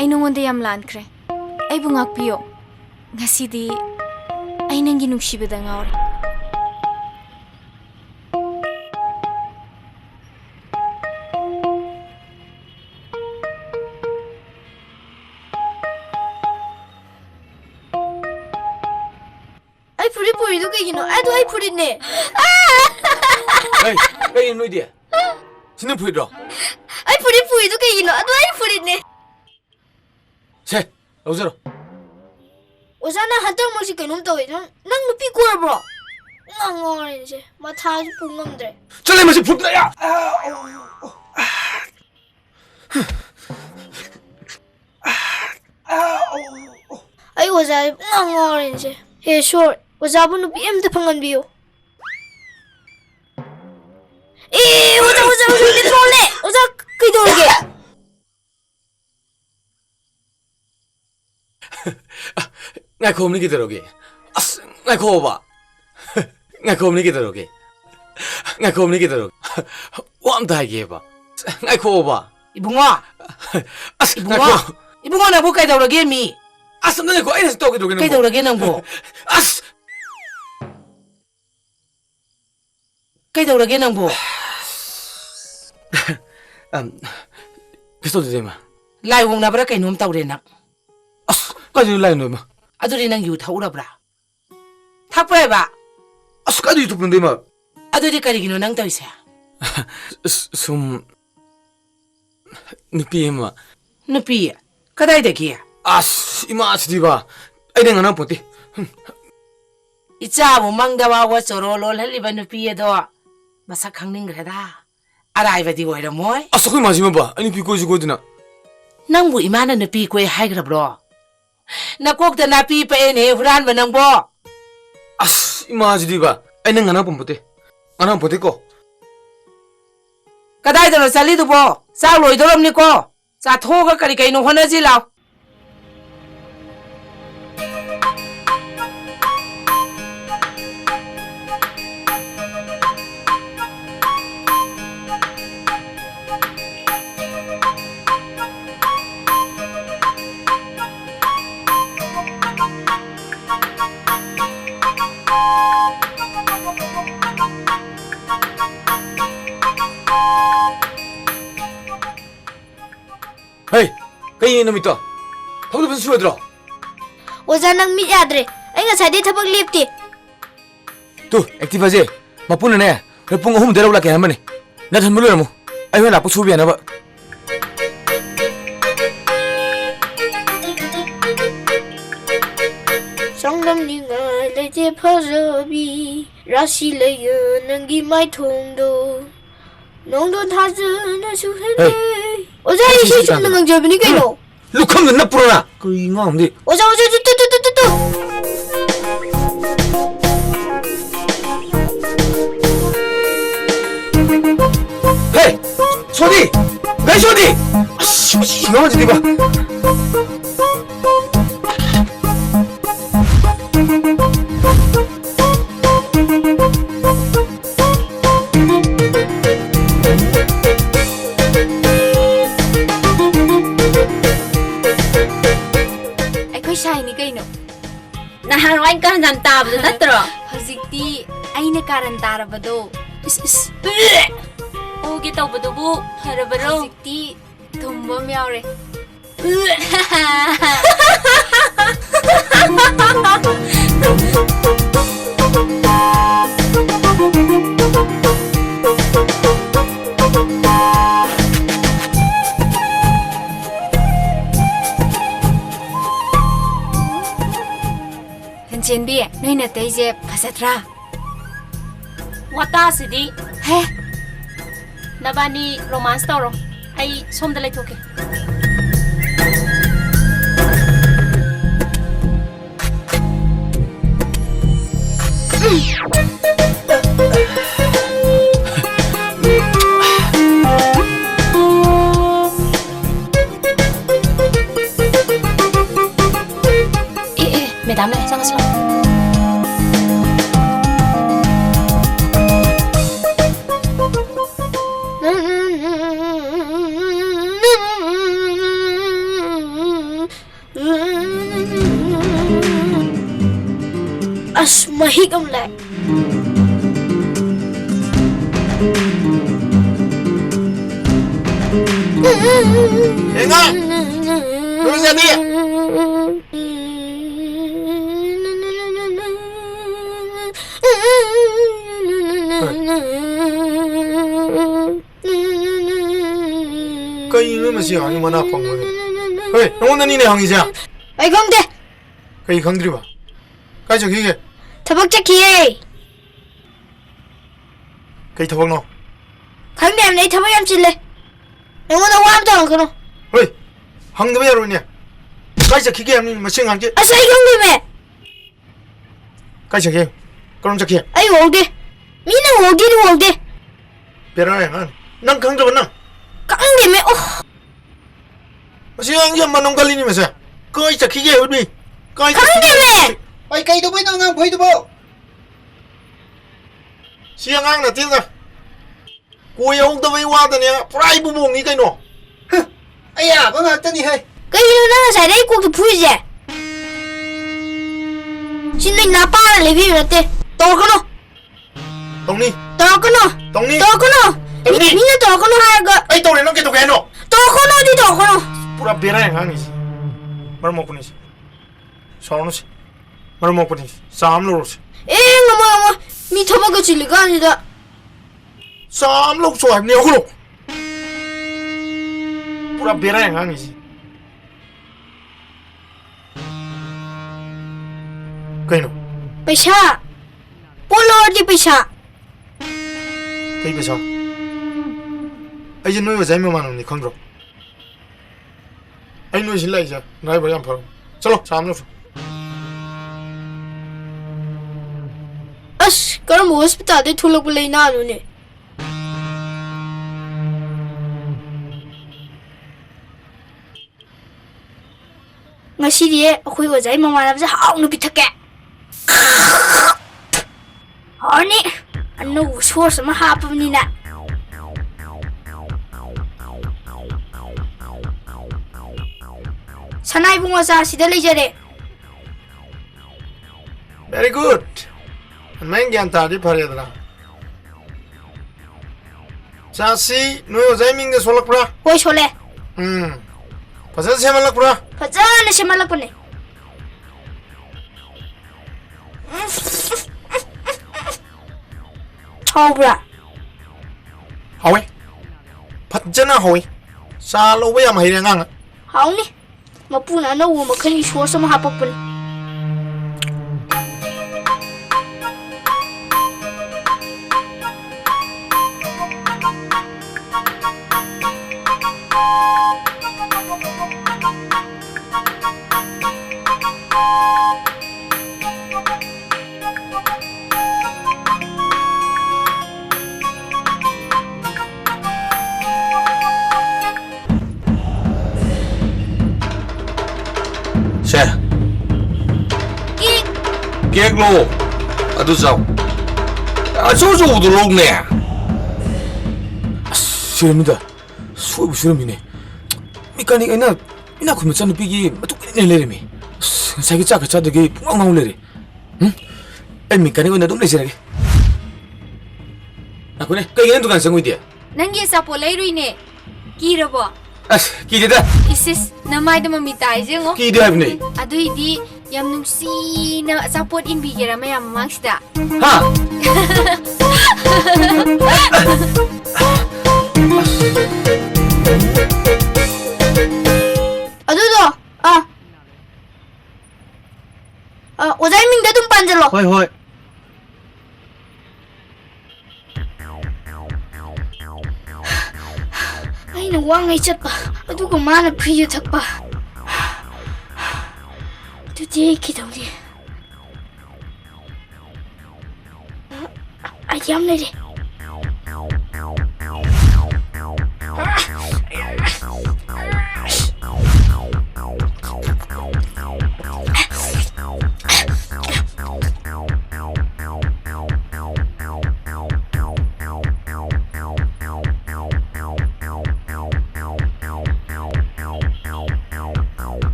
ai nongonda yam lankre. Ai bu ngakpiyo. Ngasidi ai nangi nungsibada ngaure. Ai puri do kayino. Ado ai puri ne. Hey, kayin no dia. Sino puri do? Ai puri do kayino. Ado ai puri ne. Se, ozero. Ozana hantar mo si kainum tawi. Nang nupi ko bro. Ngangore je. Matha ji pungamdre. Chale masi phutna ya. Ai oza ngangore je. Hey short. Oza bu nupi em ta phangan biyo. Oza ni trole. Oza kai dorge. Ngai khom ni kidaroge. As ngai khoba. Ngai khom ni kidaroge. Ngai khom ni kidaroge. Wam dai ge ba. Ngai khoba. Ibunga. As Ibunga. Ibunga na bu kai dorge mi. As ngai ko ai to ge dorge. Kai dorge nang bu. As Kai dorge nang bu. Kisto de ma. Lai wong na bra kai nom tawre nak. As ka ju lai no ma. Aduri nang yu thaura bra. Thakpa ba. As ka ju tu pun de ma. Aduri kari gino nang tawise. Sum nupi ma. Nupi. Kadai de ki. As ima sidi ba. Ai de ngana poti. Icha bu mangdawa wa choro lol hali ba nupi edo. Masak khangning greda. Arai ba di oira moy. As ko ma ji ma ba. Ani pi ko ji ko dina. Nang bu imana nupi ko hai gra bro. Nakok da napi pa ene huran ba nang bo. As ima sidi ba. Ai de ngana poti. Ngana poti ko. Kadai da sali du bo. Sa loi dorom ni ko. Sa thoga kari kai no hona ji law. Hey, kayin na mito. Thau da su dro. Oza nang mi yadre. Ai nga sai de thabak lepti. Tu, active je. Mapun ne. Pung hum de la ke hamane. Na than mulu mu. Ai la pu su bi na ba. Sanglam ni nga le je phazabi. Rashi le ye nangi mai thong do. Nong do tha na su he. Oza ishi chum nang je bini kai no. Lu kham na pura na. Kui ngam de. Oza tu. Hey, Sodi. Hey Sodi. Ngam ji ba. Nahan wain ka nan tab na tro. Hazikti aina karan tarabado. Is. Oge tawbado bu harabaro. Hazikti thumba myaure. Chenbi, noi na teje phasatra. Wata sidi He, nabani romance toro. Ai somda lai thoke. Madam này, sang sao? hik ông lại. Enggak. Lu jadi. Cái nó mà xíu anh mà nạp phòng rồi. Hey, nó muốn đi này hàng gì à? Ai không thế? Cái không đi ba. Cái chỗ kia. Thằng chắc kia. Cái thằng nó. Khang đem này thằng em chile. Nó muốn đâu am tao không? Hey, hàng đâu rồi nè. Cái chỗ kia em mà xíu hàng kia. À sao không đi mẹ? Cái chỗ kia. Cái chỗ kia. Ai ngồi đi. Mình nó ngồi đi. Biết rồi anh. Nang khang đâu nang. Khang đi mẹ. Xíu hàng kia mà nông cái gì mà sao? Cái chỗ kia ở đi. Cái Khang đi mẹ. Ay, kay do ba nang ang pwede mo? Xíu hàng là tiếng rồi. Cô yêu ông tao với hoa tao nè. Phải bu bùng như cái nó. Ay, ah, ba nga tani hay? Cái gì nó sai đấy cô cái phui gì? Xin mình nạp ba là lấy phim rồi tê. Tao có nó. Tông đi. Tao có nó. Tông đi. Tao có nó. Tông đi. Mình nó tao có nó hai cái. Ấy tông này nó cái tông cái nó. Tao có nó đi tao có nó. Pura berai ngang ni. Mar mo kunis. Sonus. Mar mo kunis. Sam lo ros. Ê ngoma. Mi thaba cái chili cái gì đó. Sam lo so am ni ko. Pura berai ngang ni. Cái nó. Paisa. Polo đi paisa. Cái bây giờ. Ấy giờ nuôi vào mà nó không rồi. Anh nuôi xin lại giờ. Nói với em phải. Chalo, Sam lo. As, cái nó mua hospital để thu lộc lấy na luôn nè. Ngasi dia, aku ikut saya mama nak hao nu pitak ke. Hao ni, anu suar sama apa ni nak? Sanai bunga sa sida lagi jadi. Very good. Anh gian ta đi phơi ra. Chasi nuôi vào mình cái số lắc ra. Hoi sole. Pasal siapa lak pura? Pajan na siya malak ni. Cobra. Hoi. Patjana hoi. Salo ba may ngang. Hao ni. Mapuna na wo makani suwa sa mahapapun. Xe. Kiek lo. Aduh sao? Aduh sao udah long nè. Siramida. Suwe siramine. Mekanik ina kuma chan pigi matu ne leremi. Sai cha cha de ge pung ngau lere. Ai mekanik ina dum le sirage. Aku ne kai ngan dukan sangui dia. Nangi sapo leirui ne. Kirabo. Ki dia. Isis namai da mami tai jengo. Ki dia ne. Adui di yam nungsi na support in bigira mayam mangsda. Ha. Aduh Ozai ming da tum panjalo. Hoy, hoy. Ay nawang ay chat pa. Aduh kumana priyo tak pa. Today kita ni. Ayam ni deh.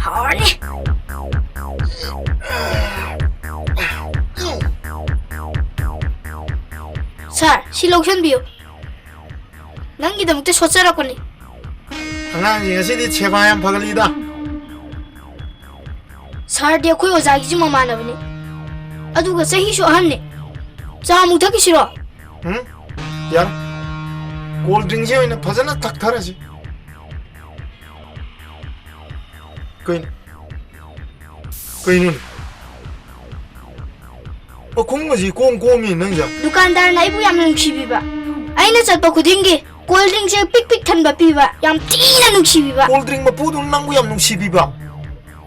Hao ni. Sir, si lotion biyo. Nangi dam te sochara ko ni. Angang ngasi di cheba yam phagali da. Sir dia koi oja gi mama na bani. Adu ga sahi sho han ne. Cha mu thaki siro. Yar. Cold drink je na phajana tak thara ji. Koin. Koin. O kong ma ji kong mi nang ja. Dukandar na ibu yam nungsi bi ba. Aina chat pa khuding gi cold drink je pik than ba pi ba. Yam tina nungsi bi ba. Cold drink ma pu dun nang bu yam nung si bi ba.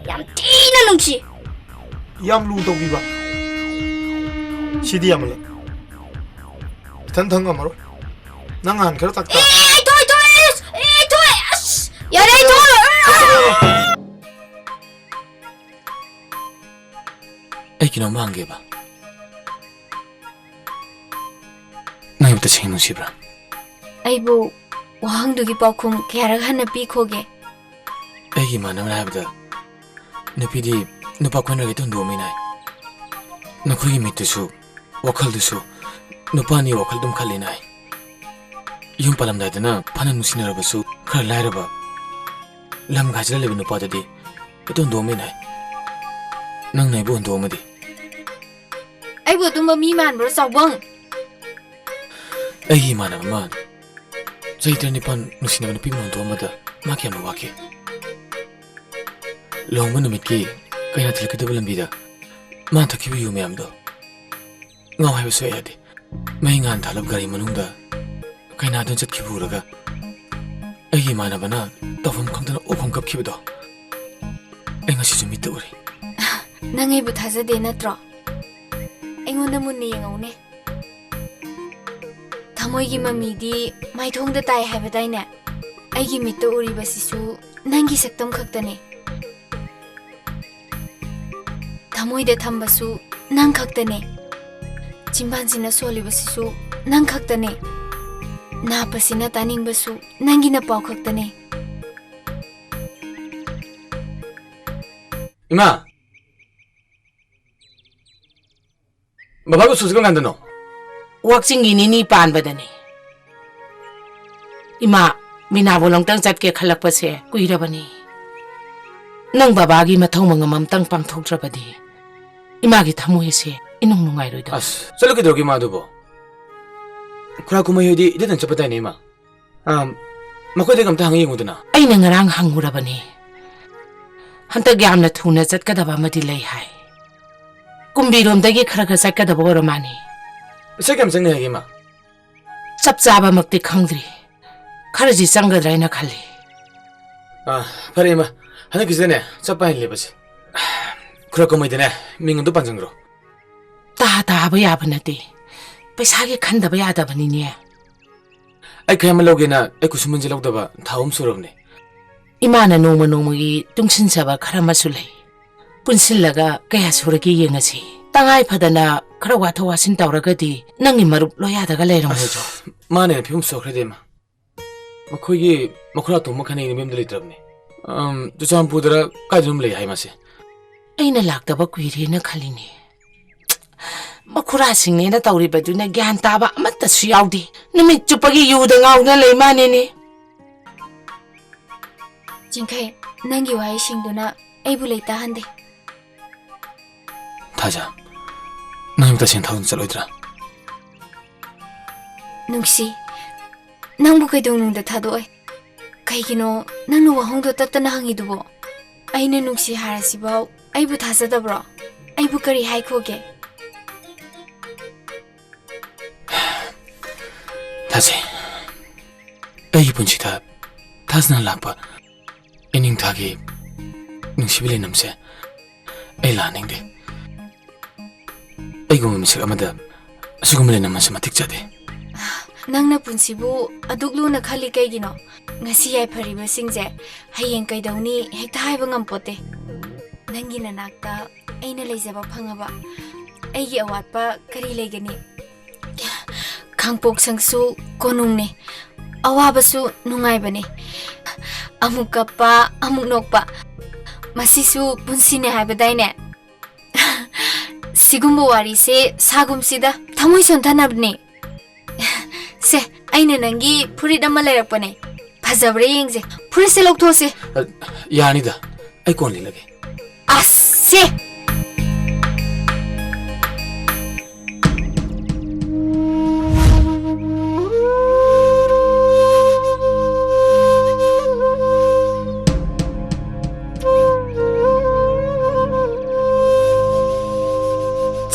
Yam tina nungsi. Yam lu to bi ba. Sidi yam le. Tan thang amaro. Nang han kar tak ta. Toi. As. Yare toi. Ai kino mangi ba. Nai bta ching nu sibra. Ai bu wahang du gi paukhum kyarak hana pi khoge. Ai gi manam la bda. Nupi di nupa khona gi tun do mi nai. Nakhui gi mit su wakhal du su nupa ni wakhal dum khali nai. Yum palam dai dana phana nusina ra su khar lai ra ba. Lam gajra le nupa da di tun do mi nai. Nang nai bu do ma di. Ai bu tum ba mi man bro sawang. Ai mana man. Zaiter ni pan nusina nupi mon do ma da ma kya ma wake. Long ma numit ki kaina thil ka dabalam bi da. Ma thaki bi yu me am do. Ngaw hai so ya di. Mai ngan thalab gari manung da. Kaina don chat ki bu ra ga. Ai mana bana tafam khang da opam kap ki do. Ai ngasi ju mit to ri. Nang ai bu thaja de na tro. Engon da mun ni ngau ne. Thamoi gi mami di mai thong da tai hai ba dai ne. Ai gi mit to uri ba si su nang gi saktam khak ta ne. Thamoi da tham ba su nang khak ta ne. Chimban sina soli ba si su nang khak ta ne. Na pa sina taning ba su nang gi na pau khak ta ne. Ima. Baba ko susigang nandun no? Waksing ini pan badani. Ima, minabolong tang chat ke khalak pa se kuira bani. Nang babagi mathong mga mamtang pangthok tra badi. Ima gi thamoy se inong nungay roy da. As, salo ki drogi ma dubo. Kura kumay di idan chapatay ni Ima. Makoy de kam ta hangi yung na. Ay na ngarang hangura bani. Hantag yam na thuna chat kadaba madilay hai. Kumbirom dagi khara khara chat kadaba romani. Sa kam sang na Ima. Chap chaba makti khangdri. Khara ji changadrai na khali. Pare Ima. Hana kisane chapa hin lebasi. Kura kumay de na mingon do panjangro. Ta ba ya banati. Paisa gi khanda ba ya da bani ne. Ay kaya malawgi na ay kusuman silaw daba taom surab ni. Imana noma gi tungsin saba khara masulay. Punsilaga kaya suragi yengasi. Tangay padana khara watha wasin tawragadi nangi marup loyadaga leirang hojo. Mane phim sokre de ma. Makhoy makhura to makhani ni mem dali trabni. Jusam pudra kajum le hai mase. Aina lakdaba kuiri na khalini. Makhura singne na tawri baduna gyan taba amatta su yaudi. Numit chupagi yuda ngaw na leimane ni. Jingkai nangi wai singduna ai bu leita hande. Taja. Nang ta sin thawun chaloidra. Nungsi. Nang bu kai dong nung da thado ai. Kai gino nang nu wahong do tatta na hangi dubo. Ai na nungsi harasi bau ai bu thasa da bro. Ai bu kari hai khoge. Tase. Ai punchi ta tasna lakpa. Ningthou gi nungsi bile namse. Ai la ning de. Ai gum misik amada asugum le namase matik chade. Nang na punsi bu aduklu na khali kai gino. Ngasi ai phari ba singje hayeng kai dawni hekta hai ba ngampote. Nangi na nakta ai na leijaba phangaba. Ai gi awat pa kari legani. Khangpok sangsu konung ne. Awa basu nungai bane. Amuk kappa amuk nokpa. Masisu punsine haibadaine. Sigumbo wari se sagumsida thamoi sonthanabne. Se aina nangi furit ama lairakpane. Fajabre yengse. Furit se lokthose. Yanida. Ai kon lilage. Asse.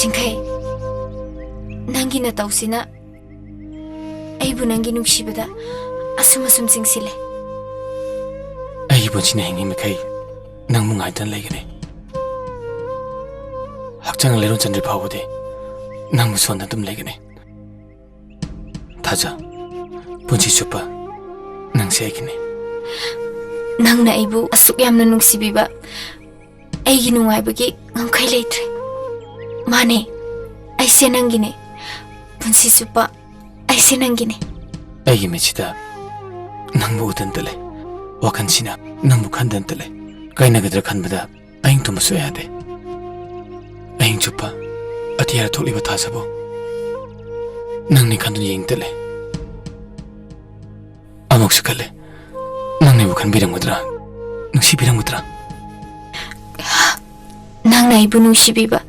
Chingkai, nangi na tausina, aibu nangi nuksibada asum asum singsile. Aibu chine hingi mekai nang mungai tan legane. Hakchang leron chandri phawode nang muson na tum legane. Thaja, Punshi Chuppa Nangse Eigini. Nang na aibu asuk yamna nuksibiba, aigi nungaibagi ngamkai leitre. Mane, aise nangine. Punshi Chuppa, aise nangine. Aigi mechida nangbu udan tale. Wakansina nangbu khandan tale. Kaina gadra khanbada aing tumasu yade. Aing Chuppa atiyara tholiba thasabo. Nangni khandun yeng tale. Amok sukale. Nangni bukan birangudra. Nusi birangudra. Nang na aibu nuksibiba.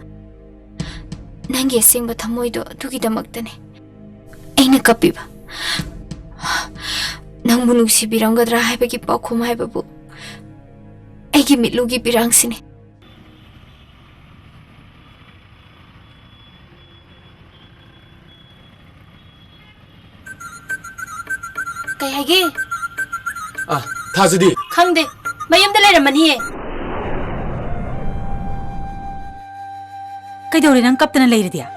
Nangi asengba thamoido adugidamakdane aina kapiba. Nangbu nuksibiramgadra haibagi paukhum haibabu aigi mitlugi birangsine. Kay hage? Thajadi. Khangde. Mayamda lairamani. Kaidore nang kaptana leiridia.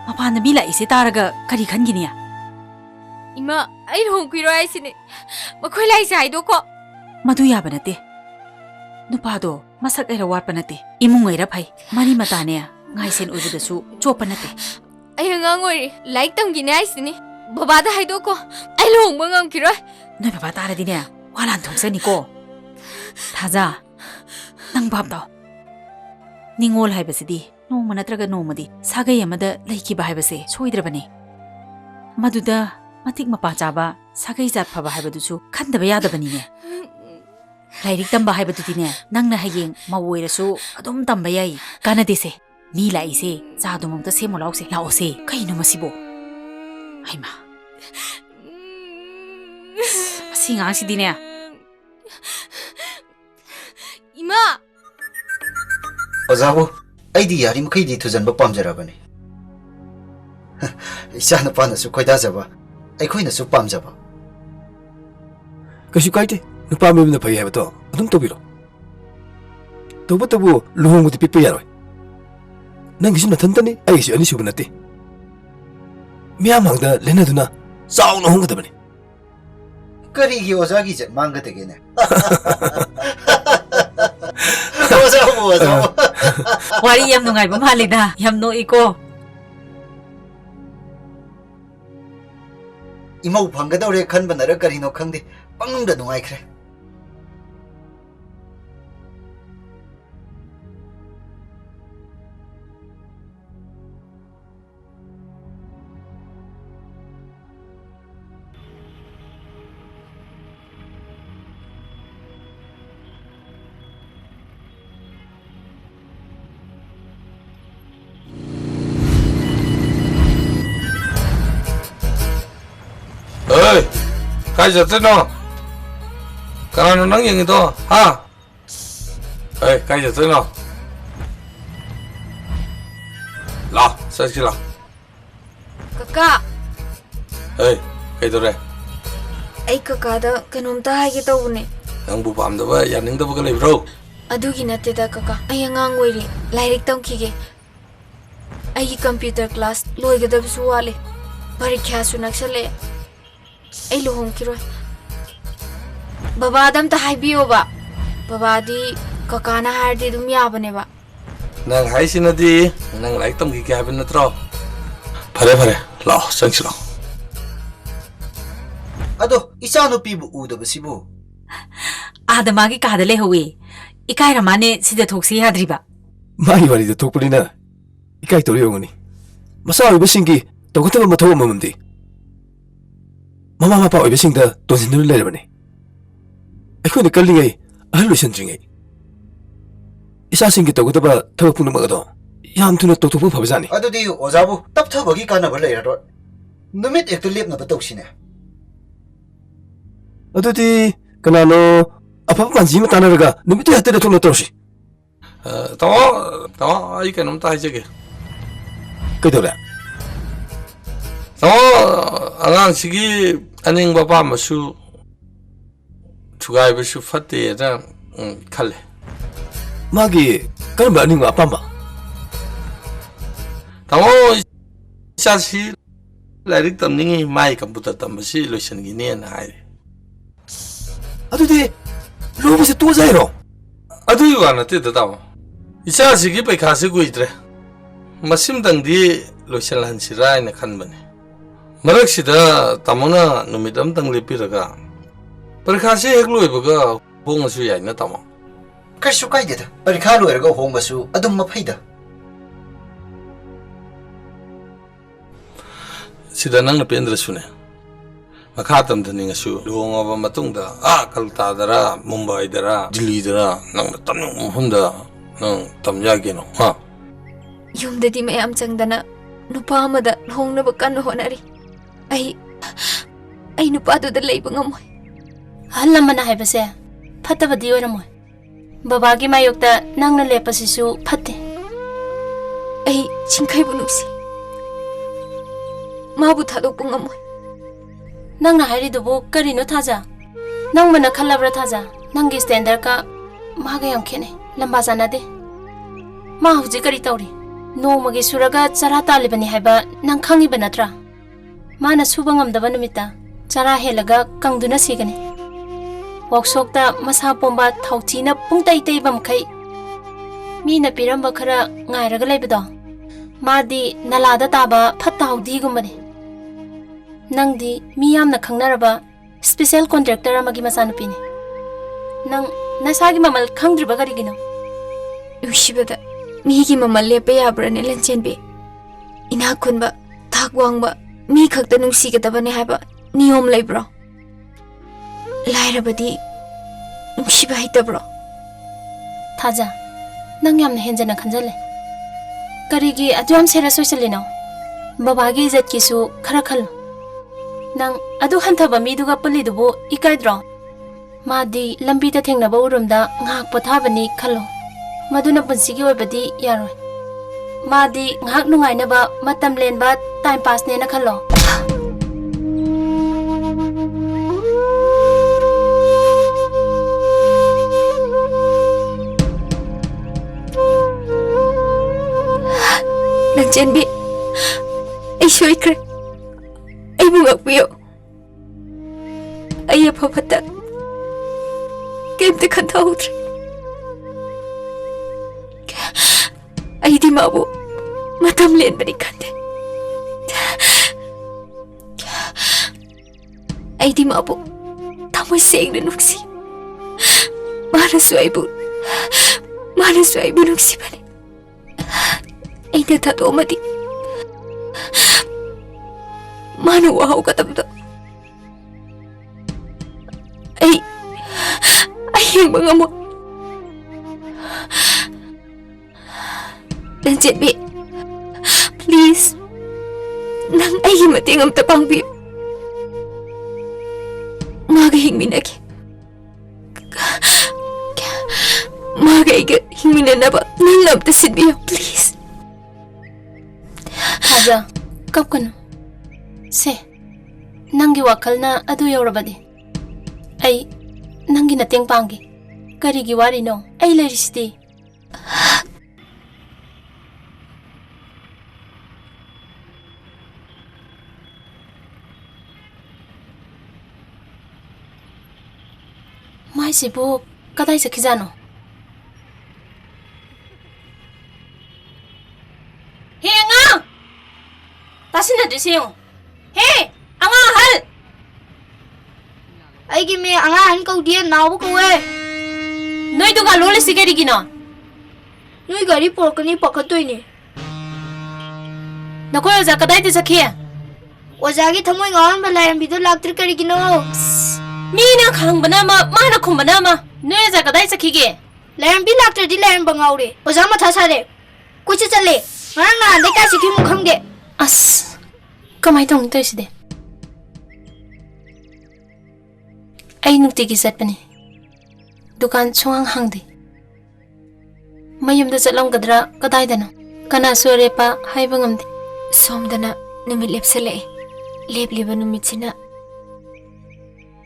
Mapana bila isi taraga kari khangini ya. Ima, ai hongkiro aisine. Makhoi laisa haido ko. Madu yaba nate. Nupado masak era warpa nate. Imung era phai. Mari matane ngaisen ubudasu chopa nate. Ai angang oi like tamgine aisine. Babada haido ko. Ai longba ngamkiro. Noi baba tara dine walan thongsani ko. Thaja nang babda. Ningol haibasidi noma natraga nomadi sagai amada leikiba haibase soidrabani. Maduda matik mapa chaba sagai jat phaba haibadusu khandaba yadabani ne. Lairik tamba haibadudine nangna hayeng mawoirasu adum tamba yai kanadese mi laise zadumamta semo lause laose kaino masibo. Haima. Singa sidine. Ima. Ozabu, aidi yarim kaidi thujan ba pamjarabani. Isana pana su khoida jaba. Ai khoina su pamjaba. Kasu kaite, nupa memna phai habato adum tobiro. Tobu luhongudi pikpa yaroi. Nang gisu nathantani ai gisu ani subnati. Miyam hangda lenaduna sauna honggadabani. Karigi ozagi jet mangadegene. Ozabu. Wari yam nungai ba malida yam no iko. Imau phanggadawre khanba nara karino khangde pangda nungai khre. Ơi, cái gì thế nó? Cái nào nó nắng như thế ha? Ê, cái gì thế nó? Lo, sao chứ lo? Kaka, Ê, cái đó đây. ai kaka da kanomta haige tawune. Nang bu pam da ba, ya ning da ba ka lay bro. Adugi natte da kaka. Ai angang oiri lairik tamkige. Ai computer class loigadabsu wale. Parikya su naksale. Ai lohongkiroi. Baba adam ta haibiyo ba. Baba di kakana hardi dum yabane ba. Nang hai sin di, nang like tam ki kya bin na tro. Phare, lo, sang lo. Ado isanu pibu udabasibu. Ada magi kadale hawi. Ikai ramane sida thoksi hadriba. Magi wari da thokpulina. Ikai tori yongani. Masa oibasingi togotaba mathaw amamdi. Mama mapa oibasingda tonsindu leirabani. Akhone kallingai ahal loisandringai. Isasingi togotaba thawak punamagado. Yam thuna tokthokpa phabajani. Adudi ojabu tapthabagi kanaba leirado. Numit ekto lepnaba tawsine. Adudi kanano apa panji ma tanaraga numit hatta thona tawsi. Tawa ai kanom ta haijege. Kaidora. Tawa alang sigi aning bapa masu chugai basu fatte da khale. Magi karba aning apamba. Tawa sasi lairik tamningi mai computer tambasi loisan gini na hai. Adudi lobo se tu zairo. Adu yuana te tawa. Isa sigi pe khase guitre. Masim dangdi loisan lan sirai na khanbane. Marak sida tamona numidam tang lepiraga. Parkhase hegloi baga hongasu yai na tama. Kasu kaideda. Parikha loiraga hongasu adum maphaida. Sida nang na pendra sune. Makhatam dhaningasu luongaba matungda Kalta dara Mumbai dara Delhi dara nang tamnung hunda nang tamyage no ha. Yumdadi mayam changdana nupa amada luhongnaba kanna honari. Ay nupado da leiba ngamoy. Halamana haibase phatabadi oiramoy. Babagi mayokta nangna lepasisu phatte. Ay chingkhaibu nusi. Mabu thadokpa ngamoy. Nangna hairidubu karino thaja. Nangmana khalabra thaja. Nangi standard ka maga yam khene lamba janade. Ma huji kari tawri. No magi suraga chara talibani haiba nang khangiba natra. Mana suba ngamdaba numita chara helaga kangduna sigani. Workshop ta masa pomba thauchina pungtai taibam khai. Mina piramba khara ngairaga leibado. Madi nalada taba phatta haudi gumbani. Nangdi miyamna khangnaraba special contractor amagi masanupini. Nang nasagi mamal khangdriba garigino. Ushibada migi mamal lepa yabrane lanchenbe. Ina khunba thagwangba mi khakta nungsigadabane haiba niyom leibro. Lairabadi nungsiba hitabro. Thaja nang yamna henjana khanjale. Karigi aduam sera soisalino. Babagi izat kisu khara khalo. Nang adu hanthaba miduga pulidubu ikaidro. Madi lambida thengnaba urumda ngak pothabani khalo. Maduna punsigi oibadi yaroi. Madi ngak nungainaba matam lenba time pass nena khalo. Nangchenbi ay soikre. Ay bungakbiyo. Ay apapata. Kemte khantahudre. Ay di mabu matam lenbani khande. Ay di mabu tamoy sengna nuksi. Manasu aybu nuksi bani. Ay natato madi. Manu wahaw katabdo. Ay yung mga mo. Nangchenbi, please. Nang ay matingam tapang biyo. Magahing minagi. Magahing minanaba. Nang namtasin biyo, please. Haja, kapkano. Se, nangi wakal na adu yaurabadi. Ay, nangi nating pangi. Karigi wari no, ay lairisisti. Mai sibu, kadai sa kizano. Hey, nga! Tasin na disiyo. Hey! Ang ahal! Ay gimi angahan kau dia naw ko eh. Noi dukan lole sigari gino. Noi gari porkani pakatoini. Nakoi oja kadai te sakhiya. Ozagi thamoi ngawan ba Lairembi do laktri kari gino. Mina khang bana ma mana khum bana ma. Noi oja kadai sakhige. Lairembi laktri di Lairembi ngaure. Oja ma thasare. Kuchi chale. Ngarang na ande ka sikhi mu khangge. As. Kamai tong te side. Ai nukti gi satpani. Dukan chungang hangdi. Mayum da chatlam gadra kadai dano. Kana sore pa haiba ngamdi. Somdana numit lepsale. Lepliba numit sina.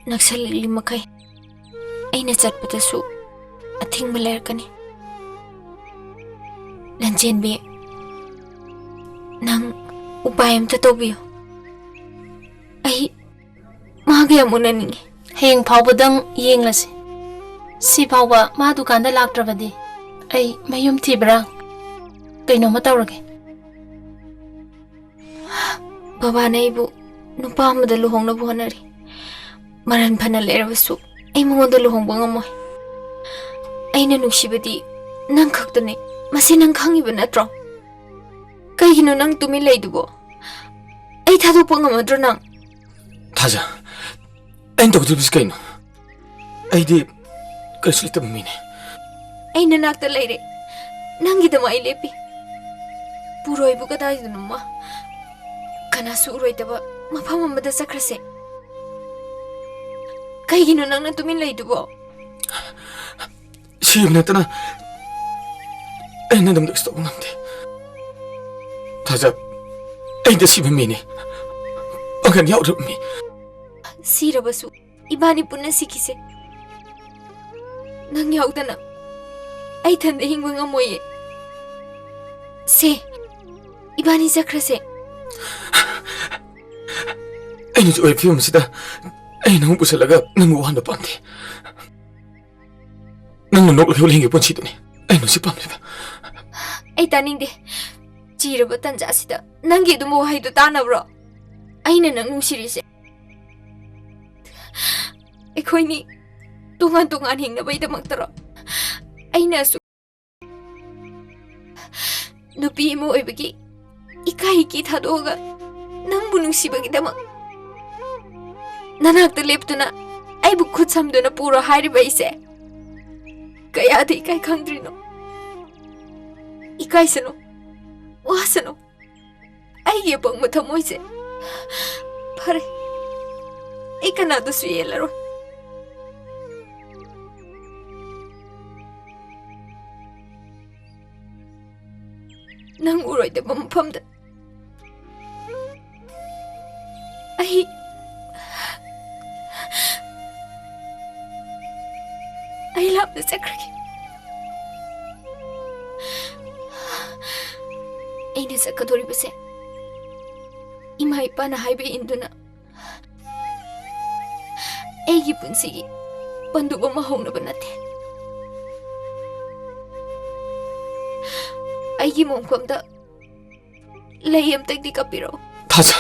Naksali makai. Aina chatpatasu. Athing malerkani. Lanjenbi. Nang upayam tatobiyo. Ai magaya muna ningi. Heng phawbadang yenglasi. Si phawba ma dukanda laktrabadi. Ai mayum thibra. Kaino ma tawrage. Baba na ibu nupa amada luhong na buhanari. Maran phana lerabasu ai mongoda luhong bangamoy. Aina nuksibadi nang khaktane masi nang khangiba natro. Kaigino nang tumi leidubo. Ai thadokpa ngamadro nang. Thaja. Ain tawdubis kaino. Aidi kasulita mine. Aina nakta leire. Nangidama ai lepi. Puroi bu kadai dunuma. Kana su uroi taba mafam amada sakrase. Kaigino nang na tumi leidubo. Sibnatana. Aina dam stop ngamde. Thaja. Aida siba mine. Angan yaudrup mi. Sirabasu ibani punna sikise. Nang yaudana. Ai thanda hingwa ngamoye. Se. Ibani sakrase. Aina jo film sida. Aina nang pusalaga nang wahanda pante. Nang nok la holinge ponchi tuni. Aina si pamleba. Ai taningde. Chiraba tanja sida. Nangi dumo haidu tanabro. Aina nang nungsirise. Ekoini tungan hingnabaidamaktaro. Aina su nupi mo oibagi ikai ki thadoga nangbu nungsibagidama. Nanakta leptuna aibu khut samduna pura hairiba ise. Kayada ikai khangdrino. Ikai sano. Wasano. Aige pang mathamoise. Pare. Ikanada su yelaro. Nang uroi da mafamda. Ai lapna sakrage. Aina sakadoribase. Ima ipana haibe induna. Aigi punsigi panduba mahawnaba nate. Aigi momkamda lei amtagdi kapiro. Thaja.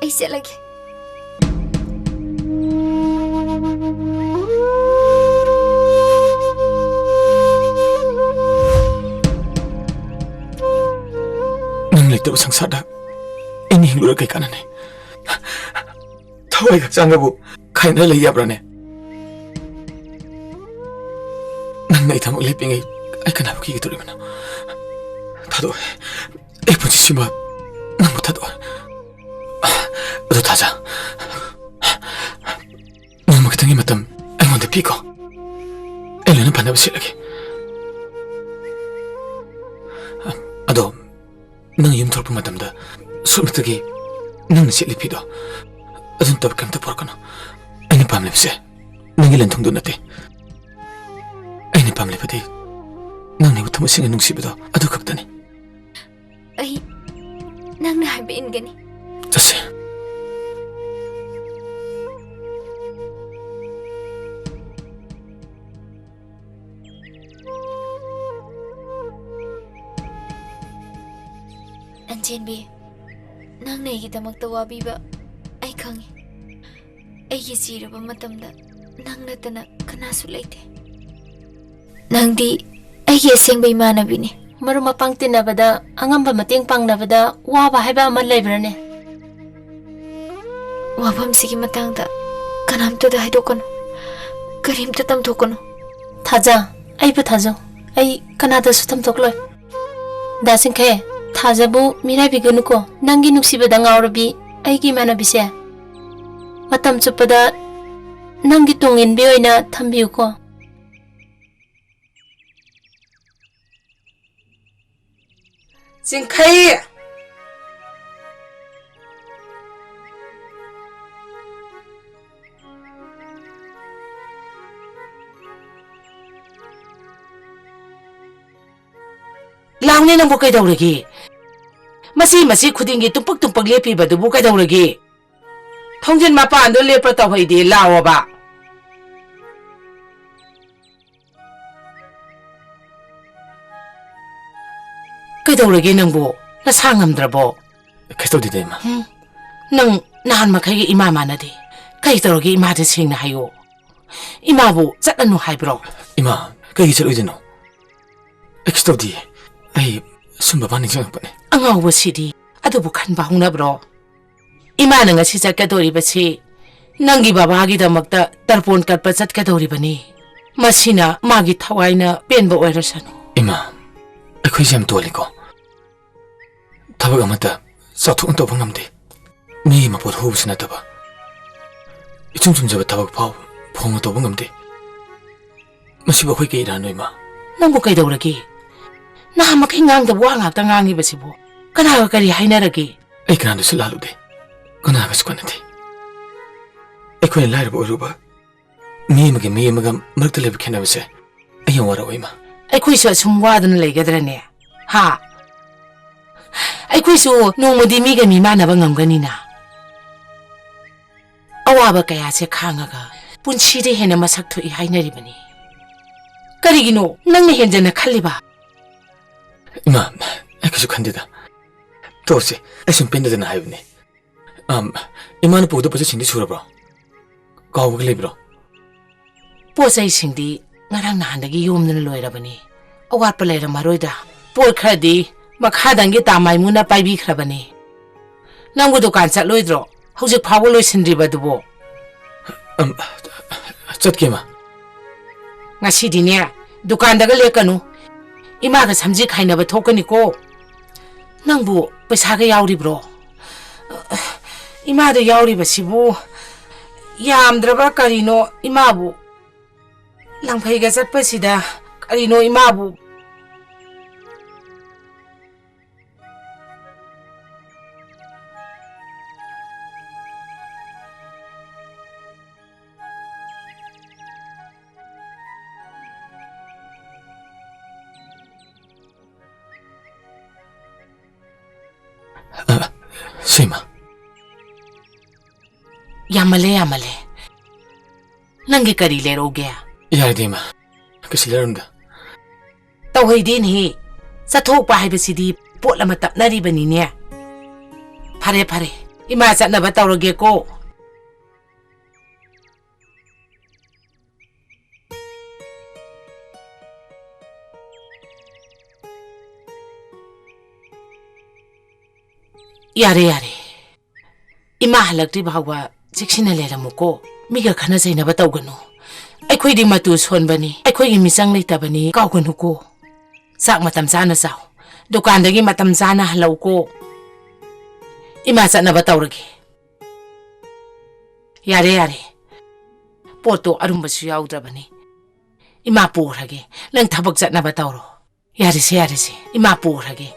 Ai selage. Nang leitaba sangsada ini hinglura kai kanane. Thawai gak changabu khaina lei yabrane. Nang nei thamuk lepingai ai kana ki gitori mana. Thado e punchi sima nang thado. Ado Thaja. Nang maktangi matam ai monde piko. Elena Pandam silage. Ado nang yum thorpu matamda sumtagi nang sili pido. Adun tab kam ta porkano. Aina pamlepse. Nangi lanthungdu nate. Aina pamlepati. Nang ne uthamu singa nungsibido adu khaktani. Ai nang na haibe ingani. Tase. Anjenbi nang nei gidamakta wabiba ai khangi. Aigi chiraba matamda nang natana Kanasu leite. Nangdi aigi asengbा imanabini. Maru mapang tinabada angamba mating pangnabada waba haiba ama leibrane. Wafam sigi matangda kanamta da haidokano. Karimta tamthokano. Thaja, ai bu thajo. Ai kanada su tamthokloi. Dasing khe thajabu mirai bigunu ko nangi nuksibada ngawrabi aigi manabise. Matam chupada nangi tongin bi oina thambiu ko. Singkai Laune nang bukai dauragi. Masi khudingi tumpak lepi badu bukai dauragi. Thongjin mapa ando lepra taw haidi lawa ba. Kai dauragi nang bu na sangam drabo. Kasto di dema. Nang nahan makai ima manadi. Kai dauragi ima de sing na hayo. Ima bu chatanu haibro. Ima, kai chalo ideno. Kasto di. Ay, sumba bani jang pane. Angaw sidi adubu khan ba hungna bro. Ima nang si chakadori basi. Nangi babagi damakta tarpon katpa chatkadori bani. Masina magi thawaina penba oirasanu. Ima, akhoi jam toliko. Thabag amata sathun to bangamde. Mi ma pot hubsina taba. Ichum jaba thabag phaw phonga to bangamde. Masiba khoi ke iranoi ma. Nangbu kai dauragi. Na makai ngang da wa ngak ta ngangi basibo. Kana kari hainaragi. Ay kanando sulalude. Kana ga sukanate. Akhoi lairba oruba. Mi maga markta leb khena base. Ayan wara oima. Akhoi su sum wadana leigadrane. Ha. Akhoi su nongmodi mi ga mi manaba ngamgani na. Awaba kaya se khangaga. Punshi de hena masak thoi hainari bani. Karigino nangna henjana khalliba. Ima, aku kandida. Tosi, asun penda dana haibne. Imana podo pasa sindi sura bro. Kau gale bro. Posai sindi ngarang nahandagi yomdana loirabani. Awat palera maroida. Por khadi makhadangi tamai muna paibi khrabani. Nangbu dukan chatloidro. Hojik phawo loisindriba dubo. Chatkema. Ngasi dine dukan daga lekanu. Imaga samji khainaba thokani ko. Nangbu paisa ga yauri bro. Ima da yauri basibu. Yamdraba karino imabu. Langphai ga chatpasida karino imabu. Sima. Yamale. Nangi kari lero gaya. Yari dima. Kasi lerunda. Tawhay din hi. Sa thok pa haibasidi pot lama tapnari bani niya. Pare. Imasa na ba tawrage ko? Yare. Ima halakti bawa jiksina leramuko. Miga khana zaina ba tawganu. Aikhoi di matu sonbani. Aikhoi gi misang leitabani kawganu ko. Sak matam sana saw. Dukandagi matam sana halaw ko. Imasa na ba tawrage? Yare. Poto arumbasu yawdrabani. Ima purage. Nang thabak chat na ba tawro? Yare se. Ima purage.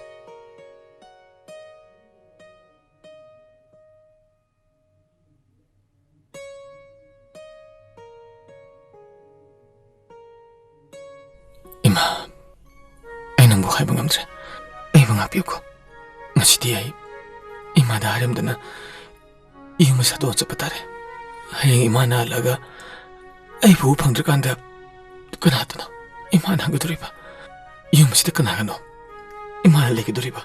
Ima, ay nang buhay bang amdre. Ay mga piyo ko. Ngasiti ay ima da haram dana. Iyo masato at sa patare. Hayang ima na alaga. Ay buo pang drakanda. Kanato na. Ima na hanggang duriba. Iyo masita kanaga no. Ima na lagi duriba.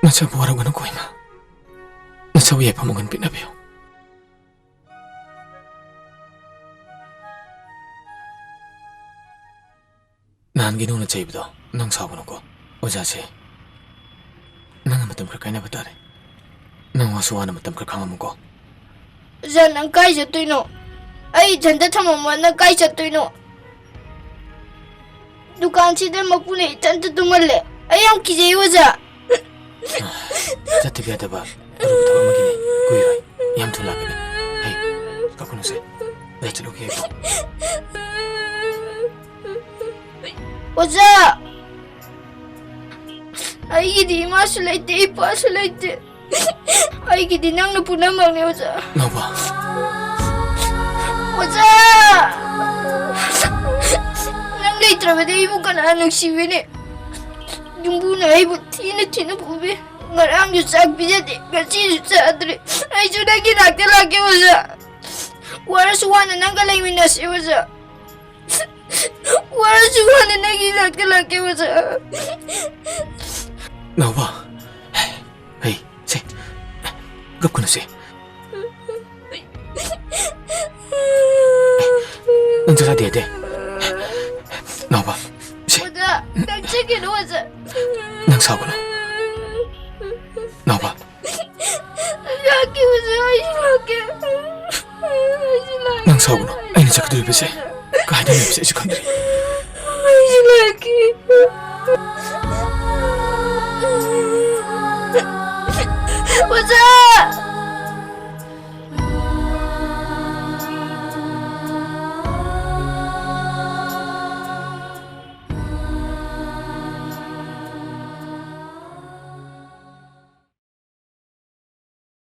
Nasabu araw ganun ko ima. Nasawi ay pamungan pinabiyo. ꯅꯍꯥꯟꯒꯤ ꯅꯪꯅ ꯆꯩꯕꯗꯣ ꯅꯪ ꯁꯥꯎꯒꯅꯨꯀꯣ ꯑꯣꯖꯥꯁꯦ ꯅꯪꯅ ꯃꯇꯝ ꯈꯔ ꯀꯥꯏꯅꯕ ꯇꯥꯔꯦ ꯅꯪ ꯋꯥꯁꯨ ꯋꯥꯅ ꯃꯇꯝ ꯈꯔ ꯈꯥꯡꯉꯝꯃꯨꯀꯣ ꯑꯣꯖꯥ ꯅꯪ ꯀꯥꯏ ꯆꯠꯇꯣꯏꯅꯣ ꯑꯩ ꯏꯊꯟꯇ ꯊꯝꯃꯝꯃ ꯅꯪ ꯀꯥꯏ ꯆꯠꯇꯣꯏꯅꯣ ꯗꯨꯀꯥꯟꯁꯤꯗ ꯃꯄꯨꯅ ꯏꯊꯟꯇ ꯇꯨꯝꯍꯜꯂꯦ ꯑꯩ ꯌꯥꯝ ꯀꯤꯖꯩ ꯑꯣꯖꯥ ꯆꯠꯇꯕ ꯌꯥꯗꯕ ꯑꯔꯨꯕ ꯊꯕꯛ ꯑꯃꯒꯤꯅꯤ ꯀꯨꯏꯔꯣꯏ ꯌꯥꯝ ꯊꯨꯅ ꯂꯥꯛꯀꯅꯤ ꯍꯩ ꯀꯞꯀꯅꯨꯁꯦ ꯑꯩ ꯆꯠꯂꯨꯒꯦ ꯍꯥꯏꯀꯣ ꯑꯣꯖꯥ ꯑꯩꯒꯤꯗꯤ ꯏꯃꯥꯁꯨ ꯂꯩꯇꯦ ꯏꯄꯥꯁꯨ ꯂꯩꯇꯦ ꯑꯩꯒꯤꯗꯤ ꯅꯪꯅ ꯄꯨꯝꯅꯃꯛꯅꯦ ꯑꯣꯖꯥ ꯅꯥꯎꯕ ꯑꯣꯖꯥ ꯅꯪ ꯂꯩꯇ꯭ꯔꯕꯗꯤ ꯑꯩꯕꯨ ꯀꯅꯥ ꯅꯨꯡꯁꯤꯕꯤꯅꯤ ꯌꯨꯝꯕꯨꯅ ꯑꯩꯕꯨ ꯊꯤꯅ ꯄꯨꯕꯤ ꯉꯔꯥꯡꯁꯨ ꯆꯥꯛ ꯄꯤꯖꯗꯦ ꯉꯁꯤꯁꯨ ꯆꯥꯗ꯭ꯔꯦ ꯑꯩꯁꯨ ꯅꯪꯒꯤ ꯅꯥꯛꯇ ꯂꯥꯛꯀꯦ ꯑꯣꯖꯥ ꯋꯥꯔꯁꯨ ꯋꯥꯅ ꯅꯪꯒ ꯂꯩꯃꯤꯟꯅꯁꯤ ꯑꯣꯖꯥ waraju wana nagi laki-laki masa. Napa? Hei, si, gap ko na si. Nandiyan sa dede. Napa? Si. Wala, nagsakin wasa. Nangsaw ko na. Napa? Laki masa, ay laki. Nangsaw ko na. Ay nasakit ulit si. Kahit na bisa si Kandri. Ay laki. Wasa!